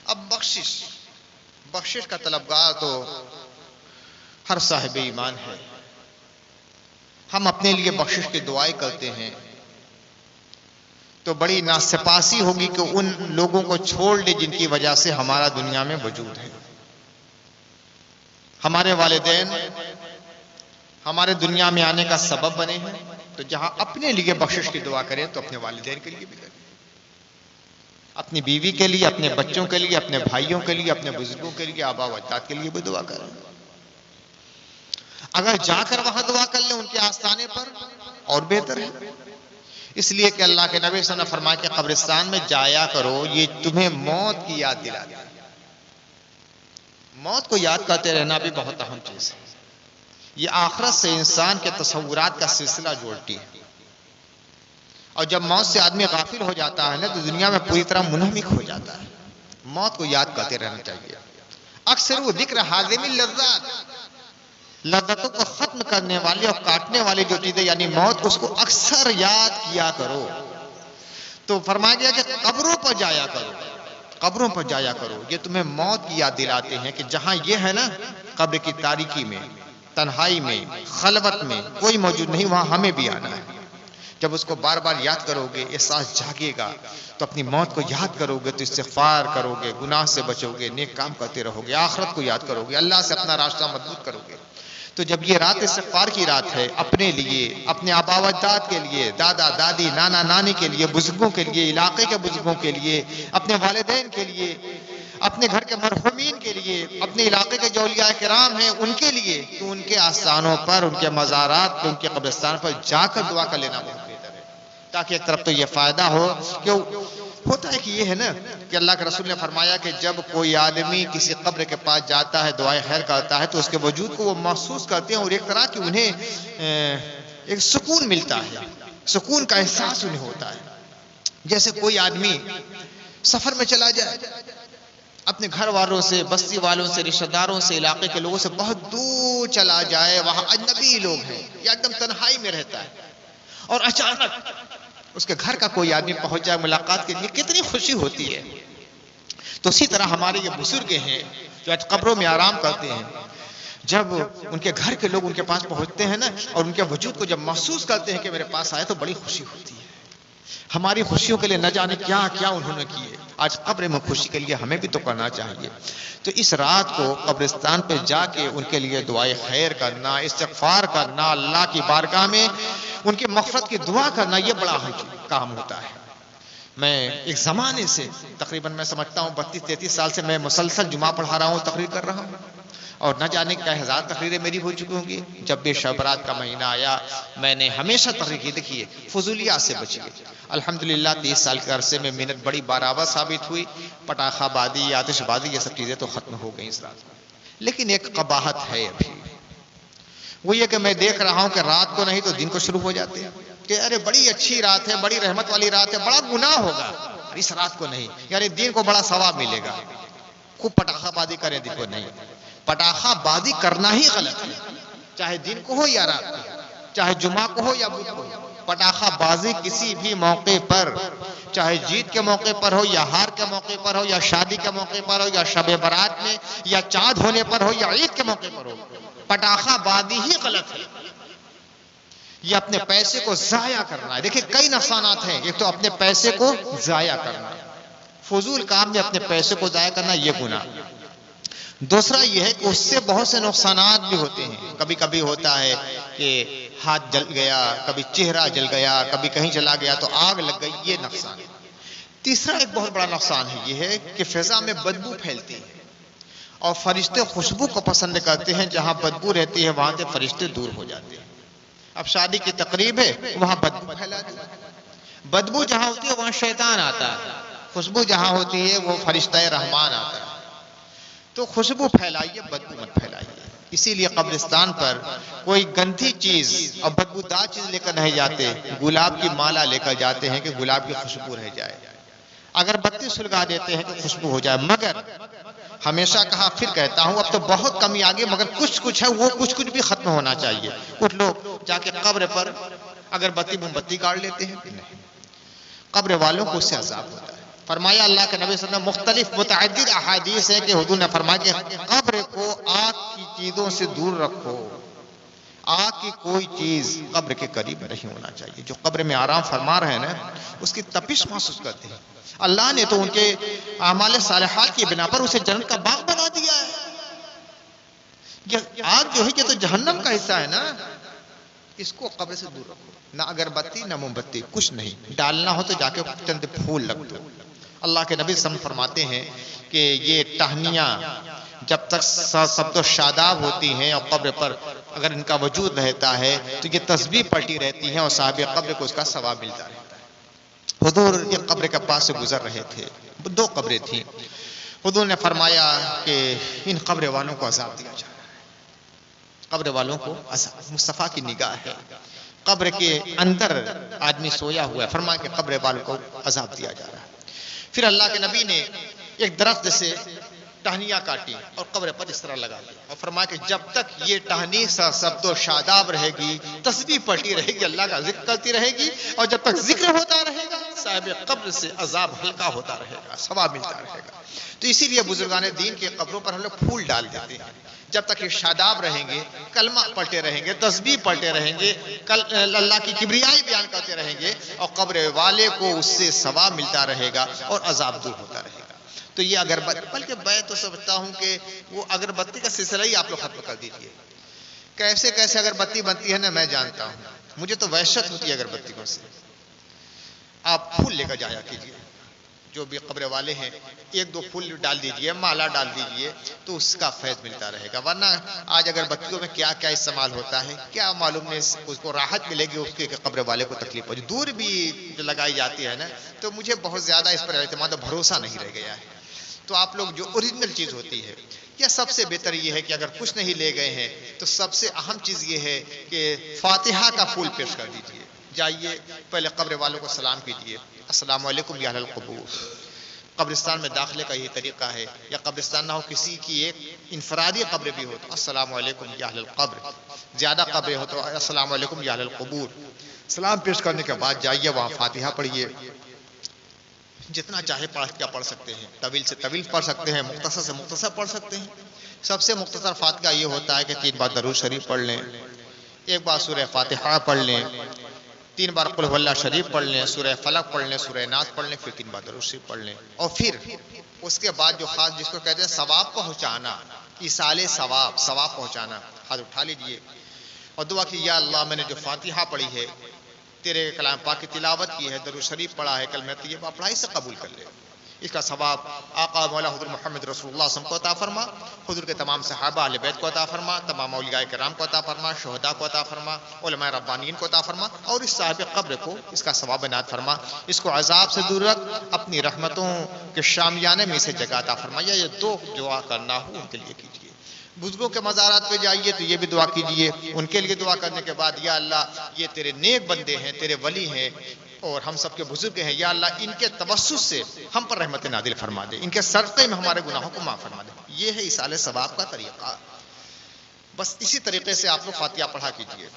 اب بخشش کا طلبگار تو ہر صاحب ایمان ہے. ہم اپنے لیے بخشش کی دعائیں کرتے ہیں تو بڑی ناسپاسی ہوگی کہ ان لوگوں کو چھوڑ لے جن کی وجہ سے ہمارا دنیا میں وجود ہے. ہمارے والدین ہمارے دنیا میں آنے کا سبب بنے ہیں، تو جہاں اپنے لیے بخشش کی دعا کریں تو اپنے والدین کے لیے بھی کریں، اپنی بیوی کے لیے، اپنے بچوں کے لیے، اپنے بھائیوں کے لیے، اپنے بزرگوں کے لیے، آبا و اجداد کے لیے بھی دعا کریں. اگر جا کر وہاں دعا کر لیں ان کے آستانے پر اور بہتر ہے، اس لیے کہ اللہ کے نبی صلی اللہ علیہ وسلم نے فرمایا کہ قبرستان میں جایا کرو، یہ تمہیں موت کی یاد دلاتی ہے. موت کو یاد کرتے رہنا بھی بہت اہم چیز ہے. یہ آخرت سے انسان کے تصورات کا سلسلہ جوڑتی ہے، اور جب موت سے آدمی غافل ہو جاتا ہے نا تو دنیا میں پوری طرح منہمک ہو جاتا ہے. موت کو یاد کرتے رہنا چاہیے. اکثر وہ ذکر حاضم اللذات، لذتوں کو ختم کرنے والی اور کاٹنے والی جو چیزیں یعنی موت، اس کو اکثر یاد کیا کرو. تو فرمایا گیا کہ قبروں پر جایا کرو، قبروں پر جایا کرو، یہ تمہیں موت کی یاد دلاتے ہیں کہ جہاں یہ ہے نا قبر کی تاریکی میں، تنہائی میں، خلوت میں کوئی موجود نہیں، وہاں ہمیں بھی آنا ہے. جب اس کو بار بار یاد کرو گے، احساس جاگے گا، تو اپنی موت کو یاد کرو گے تو استغفار کرو گے، گناہ سے بچو گے، نیک کام کرتے رہو گے، آخرت کو یاد کرو گے، اللہ سے اپنا راستہ مضبوط کرو گے. تو جب یہ رات استغفار کی رات ہے، اپنے لیے، اپنے آبا و اجداد کے لیے، دادا دادی نانا نانی کے لیے، بزرگوں کے لیے، علاقے کے بزرگوں کے لیے، اپنے والدین کے لیے، اپنے گھر کے مرحومین کے لیے، اپنے علاقے کے جو اولیاء کرام ہیں ان کے لیے، تو ان کے آستانوں پر، ان کے مزارات پہ، ان کے قبرستان پر جا کر دعا کر لینا بہت بہتر ہے. تاکہ ایک طرف تو یہ فائدہ ہو کہ ہوتا ہے کہ یہ ہے نا کہ اللہ کے رسول نے فرمایا کہ جب کوئی آدمی کسی قبر کے پاس جاتا ہے، دعائیں خیر کرتا ہے، تو اس کے وجود کو وہ محسوس کرتے ہیں، اور ایک طرح کی انہیں ایک سکون ملتا ہے، سکون کا احساس انہیں ہوتا ہے. جیسے کوئی آدمی سفر میں چلا جائے، اپنے گھر والوں سے، بستی والوں سے، رشتہ داروں سے، علاقے کے لوگوں سے بہت دور چلا جائے، وہاں اجنبی لوگ ہیں یا ایک دم تنہائی میں رہتا ہے، اور اچانک اس کے گھر کا کوئی آدمی پہنچ جائے ملاقات کے لیے، کتنی خوشی ہوتی ہے. تو اسی طرح ہمارے یہ بزرگ ہیں جو آج قبروں میں آرام کرتے ہیں، جب ان کے گھر کے لوگ ان کے پاس پہنچتے ہیں نا اور ان کے وجود کو جب محسوس کرتے ہیں کہ میرے پاس آئے، تو بڑی خوشی ہوتی ہے. ہماری خوشیوں کے لیے نہ جانے کیا کیا انہوں نے کیے، آج قبر میں خوشی کے لیے ہمیں بھی تو کرنا چاہیے. تو اس رات کو قبرستان پہ جا کے ان کے لیے دعائیں خیر کرنا، استغفار کرنا، اللہ کی بارگاہ میں ان کی مغفرت کی دعا کرنا، یہ بڑا اہم کام ہوتا ہے. میں ایک زمانے سے تقریباً میں سمجھتا ہوں 32-33 سال سے میں مسلسل جمعہ پڑھا رہا ہوں، تقریر کر رہا ہوں، اور نہ جانے کئی ہزار تقریریں میری ہو چکی ہوں گی. جب بھی شب برات کا مہینہ آیا میں نے ہمیشہ تقریر کی. دیکھیے فضولیات سے بچیے. الحمدللہ 30 سال کے عرصے میں محنت بڑی برابر ثابت ہوئی. پٹاخہ بازی، آتش بازی، یہ سب چیزیں تو ختم ہو گئیں اس رات میں، لیکن ایک قباحت ہے ابھی. وہ یہ کہ میں دیکھ رہا ہوں کہ رات کو نہیں تو دن کو شروع ہو جاتے ہیں کہ ارے بڑی اچھی رات ہے، بڑی رحمت والی رات ہے، بڑا گناہ ہوگا اس رات کو نہیں، یعنی دن کو بڑا ثواب ملے گا. خوب پٹاخہ بازی کریں، دن کو نہیں. پٹاخہ بازی کرنا ہی غلط ہے، چاہے دن کو ہو یا رات کو، چاہے جمعہ کو ہو یا بدھ کو. پٹاخہ بازی کسی بھی موقع پر، چاہے جیت کے موقع پر ہو یا ہار کے موقع پر ہو یا شادی کے موقع پر ہو یا شب برات میں یا چاند ہونے پر ہو یا عید کے موقع پر ہو، پٹاخہ بازی ہی غلط ہے. یہ اپنے پیسے کو ضائع کرنا ہے. دیکھیں کئی نقصانات ہیں. ایک تو اپنے پیسے کو ضائع کرنا، فضول کام میں اپنے پیسے کو ضائع کرنا، یہ گناہ. دوسرا یہ ہے کہ اس سے بہت سے نقصانات بھی ہوتے ہیں. کبھی کبھی ہوتا ہے کہ ہاتھ جل گیا، کبھی چہرہ جل گیا، کبھی کہیں چلا گیا تو آگ لگ گئی، یہ نقصان. تیسرا ایک بہت بڑا نقصان ہے، یہ ہے کہ فضا میں بدبو پھیلتی ہے اور فرشتے خوشبو کو پسند کرتے ہیں. جہاں بدبو رہتی ہے وہاں سے فرشتے دور ہو جاتے ہیں. اب شادی کی تقریب ہے، وہاں بدبو پھیلا دی. بدبو جہاں ہوتی ہے وہاں شیطان آتا ہے، خوشبو جہاں ہوتی ہے وہ فرشتہ رحمان آتا ہے. تو خوشبو پھیلائیے، بدبو مت پھیلائیے. اسی لیے قبرستان پر کوئی گندی چیز اور بدبودار چیز لے کر نہیں جاتے. گلاب کی مالا لے کر جاتے ہیں کہ گلاب کی خوشبو رہ جائے. اگر بتی سلگا دیتے ہیں کہ خوشبو ہو جائے. مگر ہمیشہ کہا، پھر کہتا ہوں، اب تو بہت کمی آگے، مگر کچھ ہے، وہ کچھ بھی ختم ہونا چاہیے. کچھ لوگ جا کے قبر پر اگر بتی موم بتی کاٹ لیتے ہیں، قبر والوں کو اس سے عذاب ہوتا ہے. فرمایا اللہ کے نبی صلی اللہ علیہ وسلم مختلف متعدد احادیث ہیں کہ حضور نے فرمایا کہ قبر کو آگ کی چیزوں سے دور رکھو، آگ کی کوئی چیز قبر کے قریب نہیں ہونا چاہیے۔ جو قبر میں آرام فرما رہے ہیں نا، اس کی تپش محسوس کرتے ہیں۔ اللہ نے تو ان کے اعمال صالحات کی بنا پر اسے جنت کا باغ بنا دیا ہے۔ یہ آگ جو ہے یہ تو جہنم کا حصہ ہے نا، اس کو قبر سے دور رکھو، نہ اگربتی نہ موم بتی، کچھ نہیں ڈالنا ہو تو جا کے چند پھول رکھ دو۔ اللہ کے نبی صلی اللہ علیہ وسلم فرماتے ہیں کہ یہ ٹہنیاں جب تک سبز و شاداب ہوتی ہیں اور قبر پر اگر ان کا وجود رہتا ہے تو یہ تسبیح پڑتی رہتی ہیں اور صاحب قبر کو اس کا ثواب ملتا رہتا ہے۔ حضور یہ قبر کے پاس سے گزر رہے تھے، دو قبریں تھیں۔ حضور نے فرمایا کہ ان قبر والوں کو عذاب دیا جائے، قبر والوں کو عذاب۔ مصطفیٰ کی نگاہ ہے، قبر کے اندر آدمی سویا ہوا ہے، فرمایا کہ قبر والوں کو عذاب دیا جا رہا ہے۔ پھر اللہ کے نبی نے ایک درخت سے ٹہنیاں کاٹی اور قبر پر اس طرح لگا دی اور فرمایا کہ جب تک یہ ٹہنی سبز و شاداب رہے گی، تسبیح پڑھتی رہے گی، اللہ کا ذکر کرتی رہے گی، اور جب تک ذکر ہوتا رہے گا صاحب قبر سے عذاب ہلکا ہوتا رہے گا، ثواب ملتا رہے گا۔ تو اسی لیے بزرگان دین کے قبروں پر ہم لوگ پھول ڈال دیتے ہیں۔ جب تک یہ شاداب رہیں گے، کلمہ پڑھتے رہیں گے، تسبیح پڑھتے رہیں گے، اللہ کی کبریائی بیان کرتے رہیں گے، اور قبر والے کو اس سے ثواب ملتا رہے گا اور عذاب دور ہوتا رہے گا۔ تو یہ اگربتی، بلکہ میں تو سمجھتا ہوں کہ وہ اگربتی کا سلسلہ ہی آپ لوگ ختم کر دیجیے۔ کیسے کیسے اگربتی بنتی ہے نا، میں جانتا ہوں، مجھے تو وحشت ہوتی ہے اگربتیوں سے۔ آپ پھول لے کر جایا کیجیے، جو بھی قبر والے ہیں ایک دو پھول ڈال دیجیے، مالا ڈال دیجیے، تو اس کا فیض ملتا رہے گا۔ ورنہ آج اگربتیوں میں کیا کیا استعمال ہوتا ہے، کیا معلوم نہیں اس کو راحت ملے گی، اس کے قبر والے کو تکلیف پہنچے۔ دور بھی جو لگائی جاتی ہے نا، تو مجھے بہت زیادہ اس پر اعتماد اور بھروسہ نہیں رہ گیا ہے۔ تو آپ لوگ جو اوریجنل چیز ہوتی ہے، یا سب سے بہتر یہ ہے کہ اگر کچھ نہیں لے گئے ہیں تو سب سے اہم چیز یہ ہے کہ فاتحہ کا پھول پیش کر دیجیے۔ جائیے پہلے قبر والوں کو سلام کیجیے، السلام علیکم یا اہل القبور۔ قبرستان میں داخلے کا یہ طریقہ ہے، یا قبرستان نہ ہو کسی کی ایک انفرادی قبر بھی ہو تو السلام علیکم یا اہل القبر، زیادہ قبریں ہو تو السلام علیکم یا اہل القبور۔ سلام پیش کرنے کے بعد جائیے وہاں فاتحہ پڑھیے، جتنا چاہے پڑھ سکتے ہیں، طویل سے طویل پڑھ سکتے ہیں، مختصر سے مختصر پڑھ سکتے ہیں۔ سب سے مختصر فاتحہ یہ ہوتا ہے کہ 3 بار درود شریف پڑھ لیں، 1 بار سورہ فاتحہ پڑھ لیں، 3 بار قل هو اللہ شریف پڑھ لیں، سورہ فلق پڑھ لیں، سورہ ناس پڑھ لیں، پھر 3 بار درود شریف پڑھ لیں، اور پھر اس کے بعد جو خاص جس کو کہتے ہیں ثواب پہنچانا، ایصال ثواب پہنچانا، ہاتھ اٹھا لیجئے اور دعا کی، یا اللہ میں نے جو فاتحہ پڑھی ہے، تیرے کلام پاک کی تلاوت کی ہے، درود شریف پڑھا ہے، کلمہ طیبہ پڑھا ہے، اسے قبول کر لے۔ اس کا ثواب آقا مولا حضور محمد رسول اللہ صلی اللہ علیہ وسلم کو عطا فرما، حضور کے تمام صحابہ اہل بیت کو عطا فرما، تمام اولیاء کرام کو عطا فرما، شہداء کو عطا فرما، علماء ربانیین کو عطا فرما، اور اس صاحب قبر کو اس کا ثواب عنایت فرما۔ اس کو عذاب سے دور رکھ، اپنی رحمتوں کے شامیانے میں اسے جگہ عطا فرما۔ یہ 2 دعا کرنا ہو ان کے لیے کیجیے۔ بزرگوں کے مزارات پہ جائیے تو یہ بھی دعا کیجیے، ان کے لیے دعا کرنے کے بعد، یا اللہ یہ تیرے نیک بندے ہیں، تیرے ولی ہیں، اور ہم سب کے بزرگ ہیں، یا اللہ ان کے توسط سے ہم پر رحمت نازل فرما دے، ان کے صدقے میں ہمارے گناہوں کو معاف فرما دے۔ یہ ہے ایصال ثواب کا طریقہ۔ بس اسی طریقے سے آپ لوگ فاتحہ پڑھا کیجیے۔